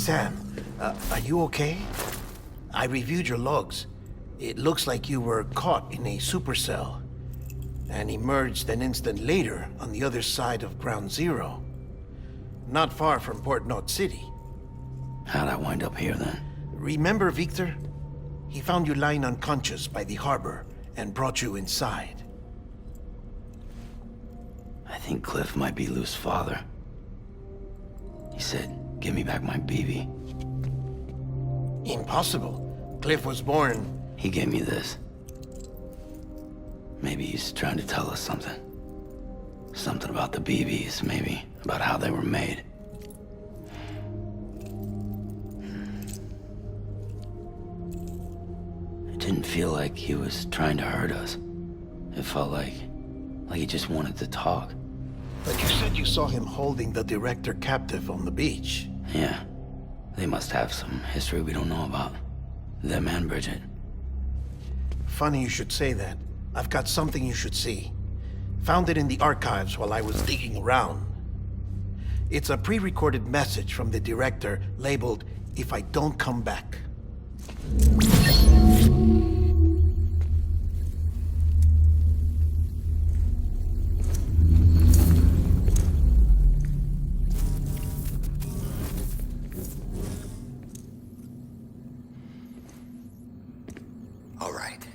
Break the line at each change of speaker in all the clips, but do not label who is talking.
Sam, are you okay? I reviewed your logs. It looks like you were caught in a supercell and emerged an instant later on the other side of Ground Zero. Not far from Port Knot City.
How'd I wind up here then?
Remember Victor? He found you lying unconscious by the harbor and brought you inside.
I think Cliff might be Lou's father. He said, give me back my BB.
Impossible. Cliff was born...
He gave me this. Maybe he's trying to tell us something. Something about the BBs, maybe. About how they were made. It didn't feel like he was trying to hurt us. It felt like he just wanted to talk.
But you said you saw him holding the director captive on the beach.
Yeah. They must have some history we don't know about. Them and Bridget.
Funny you should say that. I've got something you should see. Found it in the archives while I was digging around. It's a pre-recorded message from the director labeled, "If I don't come back."
All right.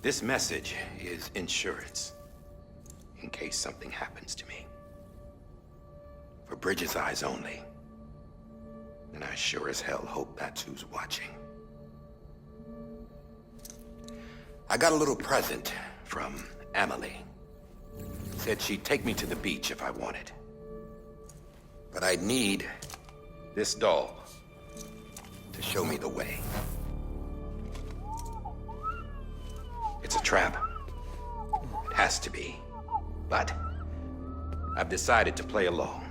This message is insurance, in case something happens to me. For Bridget's eyes only. And I sure as hell hope that's who's watching. I got a little present from Emily. Said she'd take me to the beach if I wanted. But I'd need this doll to show me the way. It's a trap. It has to be. But I've decided to play along.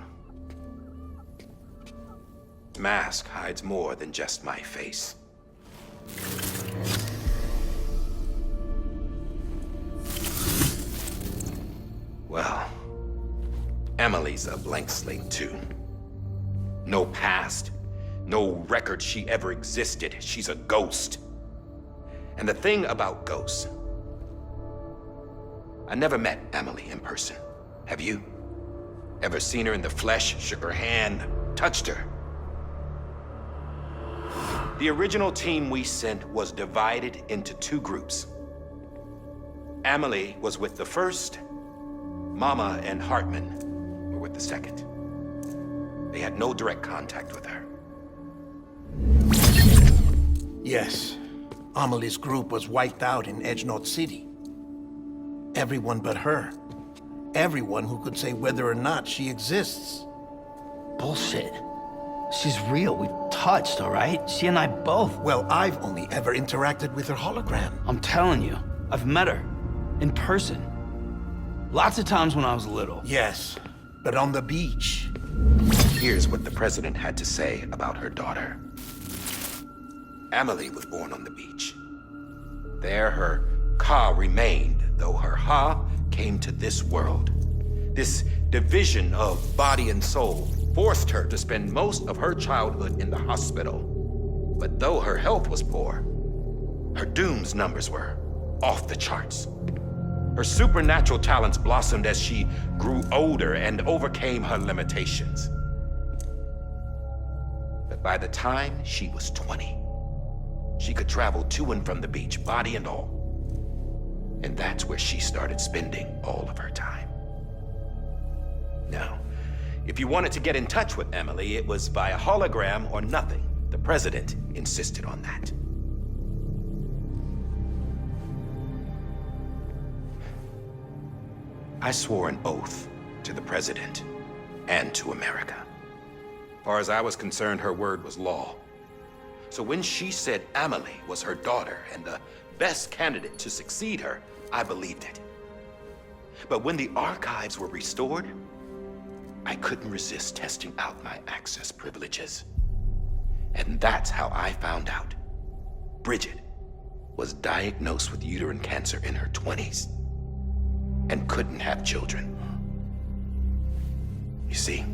The mask hides more than just my face. Well, Emily's a blank slate too. No past, no record she ever existed. She's a ghost. And the thing about ghosts, I never met Emily in person. Have you? Ever seen her in the flesh, shook her hand, touched her? The original team we sent was divided into two groups. Emily was with the first. Mama and Hartman were with the second. They had no direct contact with her.
Yes. Amelie's group was wiped out in Edge Knot City. Everyone but her. Everyone who could say whether or not she exists.
Bullshit. She's real. We've touched, all right? She and I both.
Well, I've only ever interacted with her hologram.
I'm telling you, I've met her. In person. Lots of times when I was little.
Yes, but on the beach.
Here's what the president had to say about her daughter. Emily was born on the beach. There her Ka remained, though her Ha came to this world. This division of body and soul forced her to spend most of her childhood in the hospital. But though her health was poor, her Doom's numbers were off the charts. Her supernatural talents blossomed as she grew older and overcame her limitations. But by the time she was 20, she could travel to and from the beach, body and all. And that's where she started spending all of her time. Now, if you wanted to get in touch with Emily, it was via hologram or nothing. The president insisted on that. I swore an oath to the president and to America. As far as I was concerned, her word was law. So when she said Emily was her daughter and the best candidate to succeed her, I believed it. But when the archives were restored, I couldn't resist testing out my access privileges. And that's how I found out Bridget was diagnosed with uterine cancer in her 20s and couldn't have children. You see,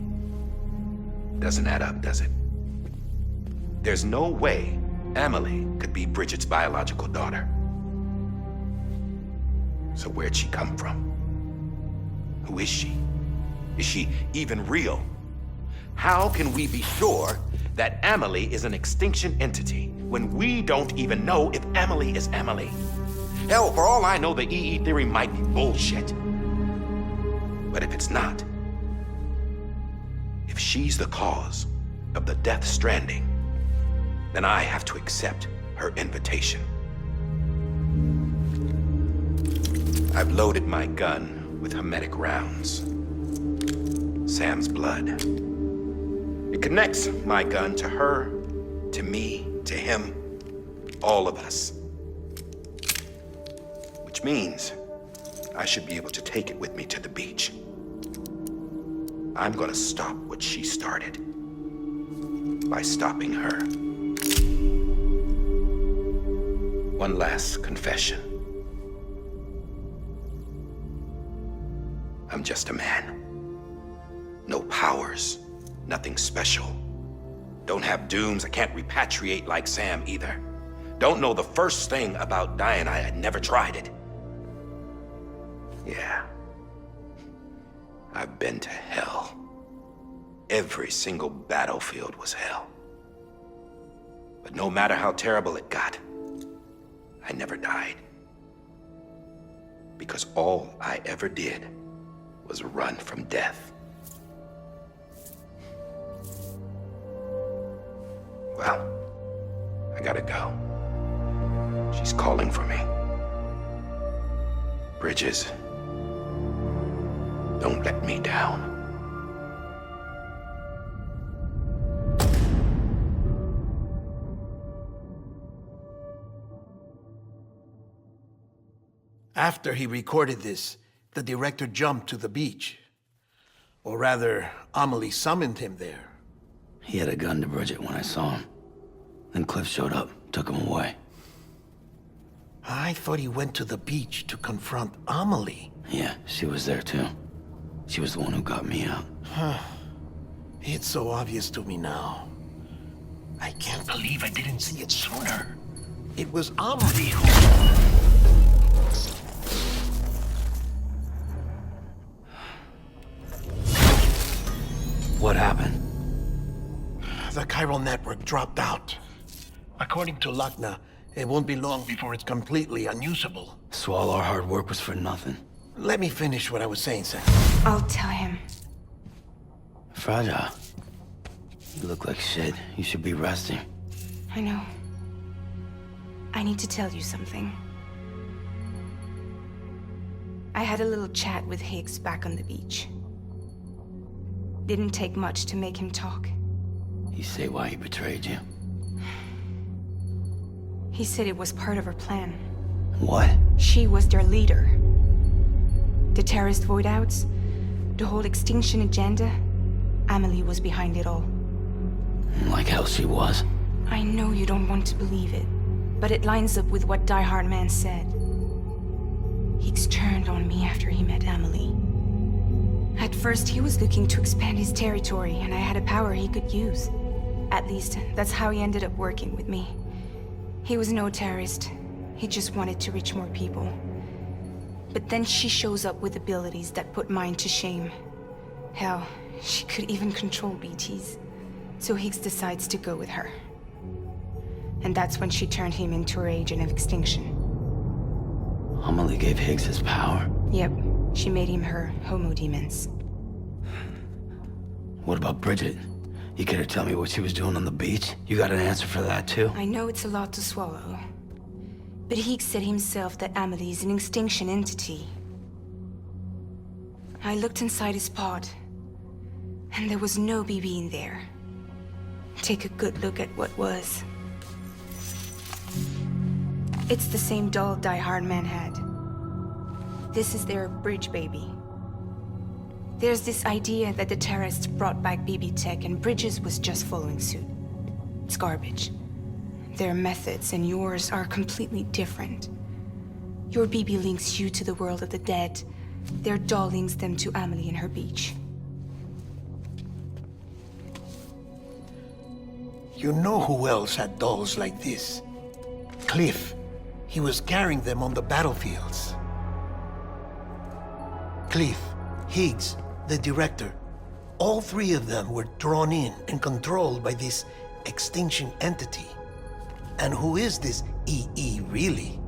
Doesn't add up, does it? There's no way Amelie could be Bridget's biological daughter. So where'd she come from? Who is she? Is she even real? How can we be sure that Amelie is an extinction entity when we don't even know if Amelie is Amelie? Hell, for all I know, the EE theory might be bullshit. But if it's not, if she's the cause of the death stranding, then I have to accept her invitation. I've loaded my gun with hermetic rounds. Sam's blood. It connects my gun to her, to me, to him, all of us. Which means I should be able to take it with me to the beach. I'm gonna stop what she started by stopping her. One last confession. I'm just a man. No powers, nothing special. Don't have dooms, I can't repatriate like Sam either. Don't know the first thing about dying, I had never tried it. Yeah. I've been to hell. Every single battlefield was hell. But no matter how terrible it got, I never died. Because all I ever did was run from death. Well, I gotta go. She's calling for me. Bridges, don't let me down.
After he recorded this, the director jumped to the beach. Or rather, Amelie summoned him there.
He had a gun to Bridget when I saw him. Then Cliff showed up, took him away.
I thought he went to the beach to confront Amelie.
Yeah, she was there too. She was the one who got me out.
It's so obvious to me now. I can't believe I didn't see it sooner. It was Amelie who...
What happened?
The chiral network dropped out. According to Luckna, it won't be long before it's completely unusable.
So all our hard work was for nothing.
Let me finish what I was saying, Sam.
I'll tell him.
Fragile. You look like shit. You should be resting.
I know. I need to tell you something. I had a little chat with Higgs back on the beach. Didn't take much to make him talk.
You say why he betrayed you?
He said it was part of her plan.
What?
She was their leader. The terrorist voidouts, the whole extinction agenda, Amelie was behind it all.
Like hell she was.
I know you don't want to believe it, but it lines up with what Die Hard Man said. Higgs turned on me after he met Amelie. At first, he was looking to expand his territory, and I had a power he could use. At least, that's how he ended up working with me. He was no terrorist. He just wanted to reach more people. But then she shows up with abilities that put mine to shame. Hell, she could even control BTs. So Higgs decides to go with her. And that's when she turned him into her agent of extinction.
Amelie gave Higgs his power.
Yep, she made him her Homo Demons.
What about Bridget? You care to tell me what she was doing on the beach? You got an answer for that too?
I know it's a lot to swallow. But Higgs said himself that Amelie is an extinction entity. I looked inside his pod, and there was no BB in there. Take a good look at what was. It's the same doll Die Hard Man had. This is their bridge baby. There's this idea that the terrorists brought back BB tech and Bridges was just following suit. It's garbage. Their methods and yours are completely different. Your BB links you to the world of the dead. Their doll links them to Amelie and her beach.
You know who else had dolls like this? Cliff. He was carrying them on the battlefields. Cliff, Higgs, the director. All three of them were drawn in and controlled by this extinction entity. And who is this EE really?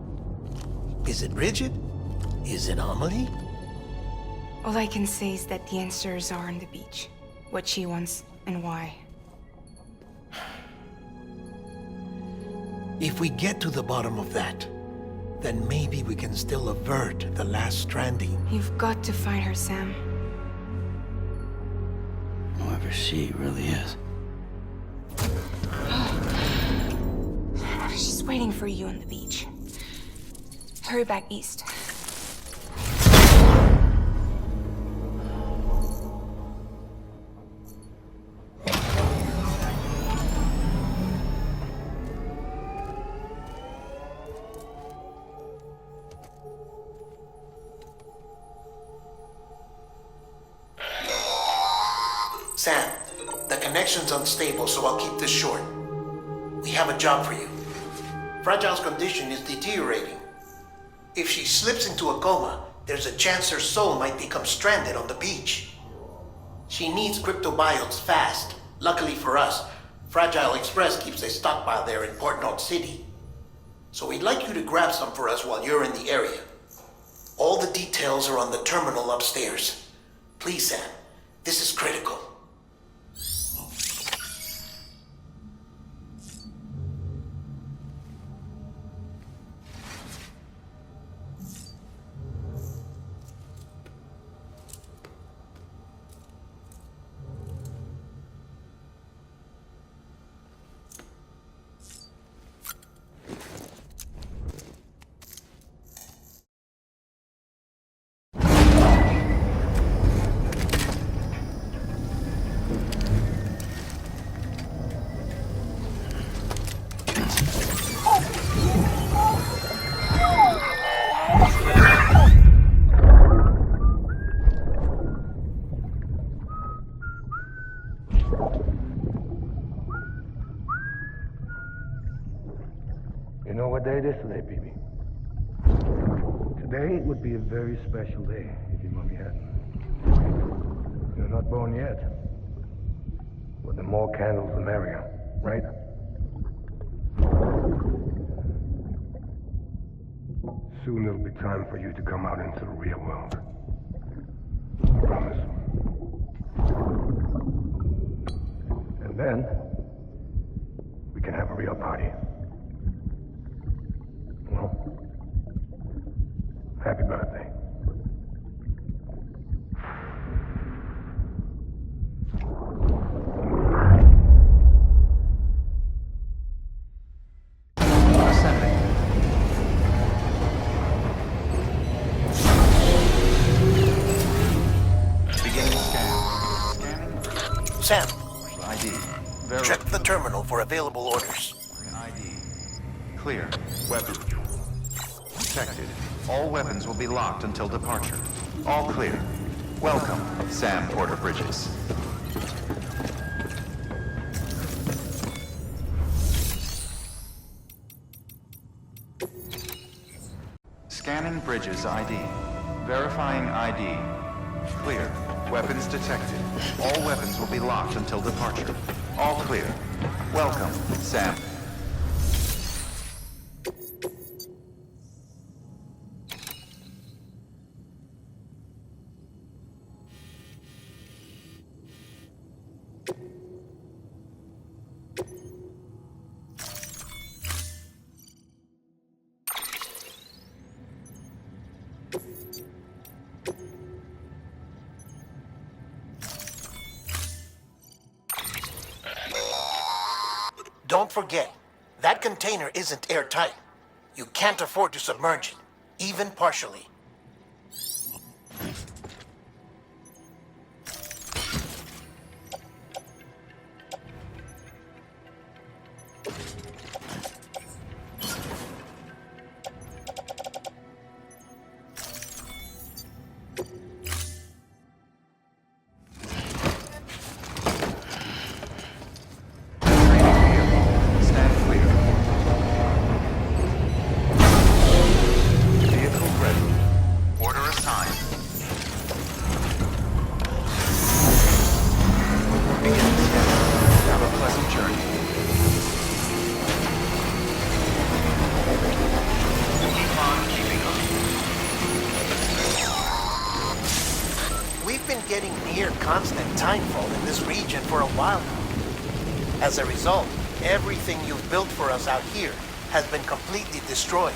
Is it Bridget? Is it Amelie?
All I can say is that the answers are on the beach. What she wants and why.
If we get to the bottom of that, then maybe we can still avert the last stranding.
You've got to find her, Sam.
Whoever she really is.
She's waiting for you on the beach. Hurry back east.
Sam, the connection's unstable, so I'll keep this short. We have a job for you. Fragile's condition is deteriorating. If she slips into a coma, there's a chance her soul might become stranded on the beach. She needs cryptobiotes fast. Luckily for us, Fragile Express keeps a stockpile there in Port North City. So we'd like you to grab some for us while you're in the area. All the details are on the terminal upstairs. Please, Sam, this is critical.
You know what day it is today, BB? Today would be a very special day if your mommy hadn't. You're not born yet. But the more candles, the merrier, right? Soon it'll be time for you to come out into the real world. I promise. And then, we can have a real party. Well, happy birthday.
Beginning scan. Scanning.
Sam,
ID.
check the terminal for available orders.
ID. Clear. Weapon. Detected. All weapons will be locked until departure. All clear. Welcome, Sam Porter Bridges. Scanning Bridges ID. Verifying ID. Clear. Weapons detected. All weapons will be locked until departure. All clear. Welcome, Sam.
Don't forget, that container isn't airtight. You can't afford to submerge it, even partially. near constant timefall in this region for a while now. As a result, everything you've built for us out here has been completely destroyed.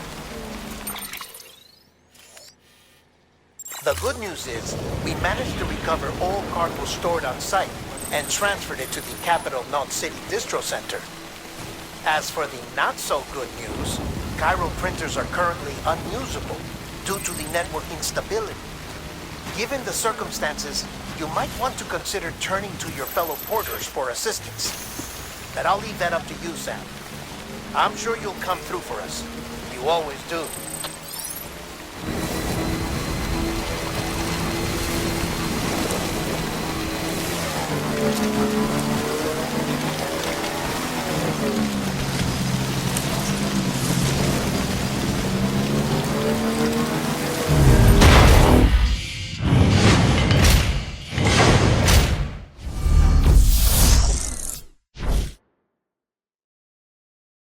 The good news is, we managed to recover all cargo stored on site and transferred it to the capital Knot City Distro Center. As for the not-so-good news, Cairo printers are currently unusable due to the network instability. Given the circumstances, you might want to consider turning to your fellow porters for assistance. But I'll leave that up to you, Sam. I'm sure you'll come through for us. You always do.